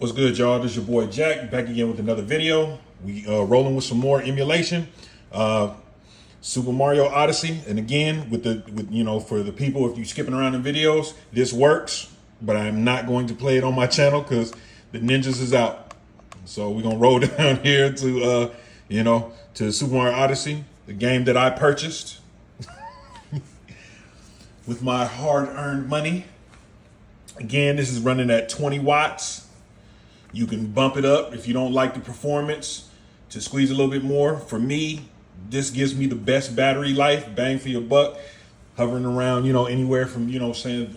What's good, y'all? This is your boy Jack, back again with another video. We rolling with some more emulation, Super Mario Odyssey. And again, with for the people, if you're skipping around in videos, this works, but I'm not going to play it on my channel because the ninjas is out. So we're gonna roll down here to to Super Mario Odyssey, the game that I purchased with my hard-earned money. Again, this is running at 20 watts. You can bump it up if you don't like the performance to squeeze a little bit more. For me, this gives me the best battery life, bang for your buck, hovering around, anywhere from, saying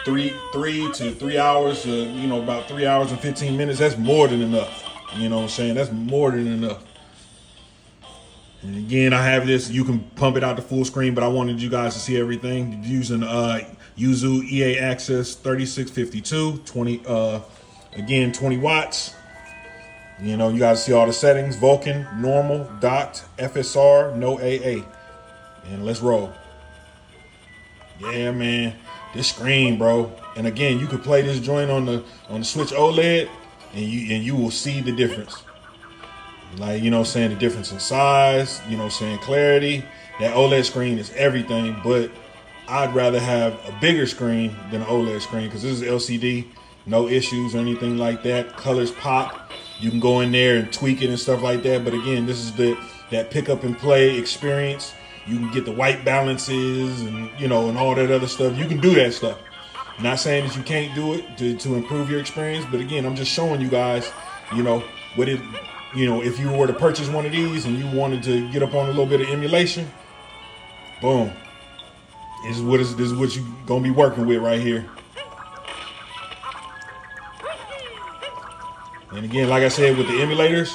three to 3 hours to, about 3 hours and 15 minutes. That's more than enough. That's more than enough. And again, I have this, you can pump it out to full screen, but I wanted you guys to see everything using AOKZOE A1 Pro, 20 watts. You guys see all the settings: Vulcan, normal, docked, FSR, no AA. And let's roll. Yeah, man, this screen, bro. And again, you could play this joint on the Switch OLED, and you will see the difference. Like, the difference in size, clarity. That OLED screen is everything, but I'd rather have a bigger screen than an OLED screen because this is LCD. No issues or anything like that. Colors pop. You can go in there and tweak it and stuff like that. But again, this is that pick up and play experience. You can get the white balances and and all that other stuff. You can do that stuff. Not saying that you can't do it to improve your experience, but again, I'm just showing you guys, what it, if you were to purchase one of these and you wanted to get up on a little bit of emulation, boom. This is what you're gonna be working with right here. And again, like I said, with the emulators,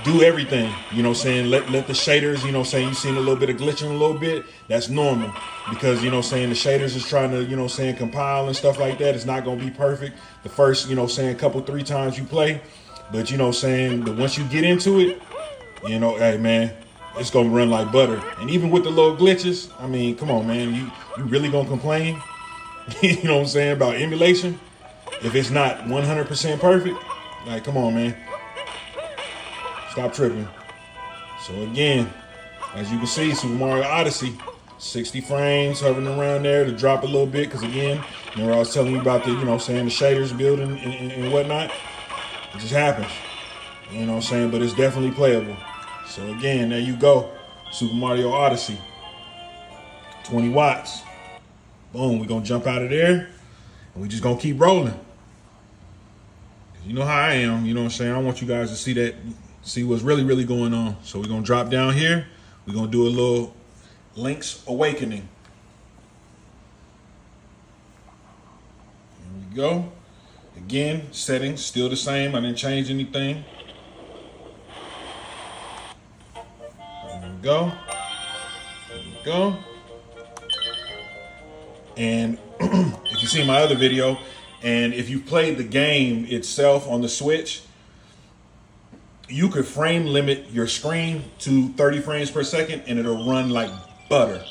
do everything, let the shaders, you seen a little bit of glitching a little bit. That's normal because, the shaders is trying to, compile and stuff like that. It's not going to be perfect the first, couple, 3 times you play. But, but once you get into it, hey, man, it's going to run like butter. And even with the little glitches, I mean, come on, man, you really going to complain, about emulation? If it's not 100% perfect, like, come on, man. Stop tripping. So again, as you can see, Super Mario Odyssey, 60 frames, hovering around there to drop a little bit. Because again, remember I was telling you about the, the shaders building and whatnot. It just happens. But it's definitely playable. So again, there you go. Super Mario Odyssey, 20 watts. Boom, we're going to jump out of there. And we just going to keep rolling. You know how I am, I want you guys to see what's really, really going on. So we're going to drop down here. We're going to do a little Link's Awakening. Here we go. Again, settings still the same. I didn't change anything. There we go. There we go. And if you see my other video, and if you played the game itself on the Switch, you could frame limit your screen to 30 frames per second and it'll run like butter.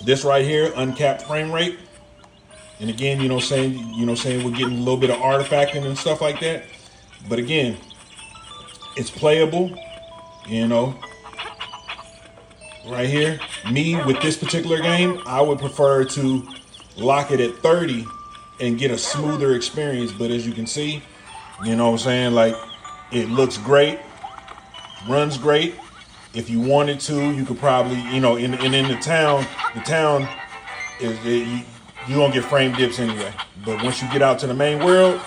This right here, uncapped frame rate. And again, we're getting a little bit of artifacting and stuff like that. But again, it's playable, right here. Me, with this particular game, I would prefer to lock it at 30 and get a smoother experience. But as you can see, like, it looks great, runs great. If you wanted to, you could probably, in the town is, you don't get frame dips anyway. But once you get out to the main world,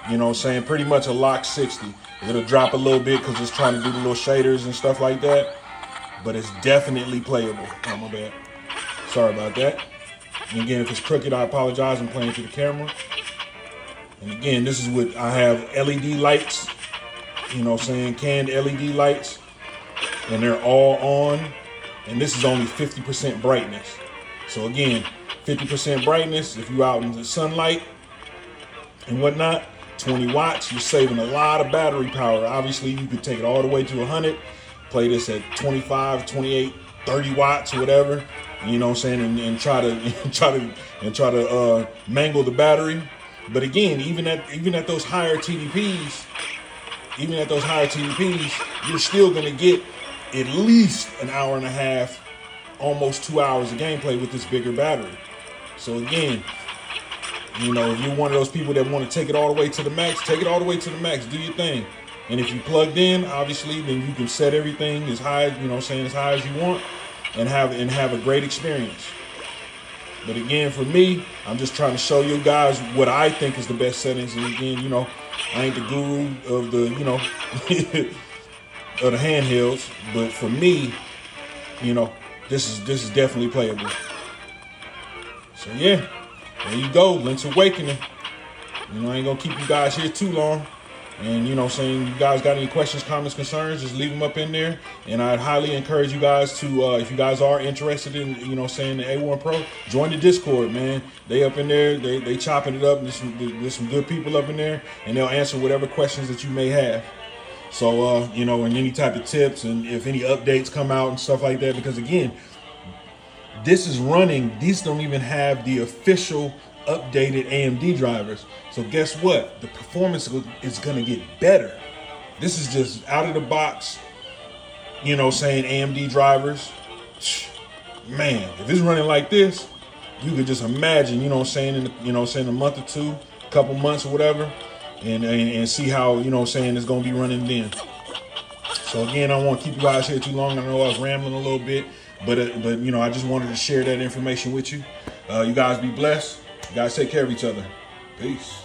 pretty much a lock 60. It'll drop a little bit because it's trying to do the little shaders and stuff like that. But it's definitely playable. Oh, my bad. Sorry about that. And again, if it's crooked, I apologize. I'm playing through the camera. And again, this is what I have: LED lights, canned LED lights. And they're all on. And this is only 50% brightness. So again, 50% brightness. If you're out in the sunlight and whatnot, 20 watts, you're saving a lot of battery power. Obviously, you could take it all the way to 100. Play this at 25, 28, 30 watts or whatever. And try to mangle the battery. But again, even at those higher TDPs, you're still gonna get at least an hour and a half, almost 2 hours of gameplay with this bigger battery. So again, you know, if you're one of those people that want to take it all the way to the max, take it all the way to the max. Do your thing. And if you plugged in, obviously, then you can set everything as high, you know, as high as you want, and have a great experience. But again, for me, I'm just trying to show you guys what I think is the best settings. And again, you know, I ain't the guru of the, you know, of the handhelds, but for me, you know, this is definitely playable. So yeah, there you go, Link's Awakening. You know, I ain't gonna keep you guys here too long. And, you know, saying you guys got any questions, comments, concerns, just leave them up in there. And I'd highly encourage you guys to, if you guys are interested in, you know, saying the A1 Pro, join the Discord, man. They up in there, they chopping it up. There's some good people up in there, and they'll answer whatever questions that you may have. So, you know, and any type of tips, and if any updates come out and stuff like that, because again, this is running, these don't even have the official updated AMD drivers. So guess what? The performance is going to get better. This is just out of the box, you know, saying AMD drivers. Man, if it's running like this, you could just imagine, you know, saying a month or two, couple months or whatever, and see how, you know, saying it's going to be running then. So again, I don't want to keep you guys here too long. I know I was rambling a little bit, but you know, I just wanted to share that information with you. You guys be blessed. You guys take care of each other. Peace.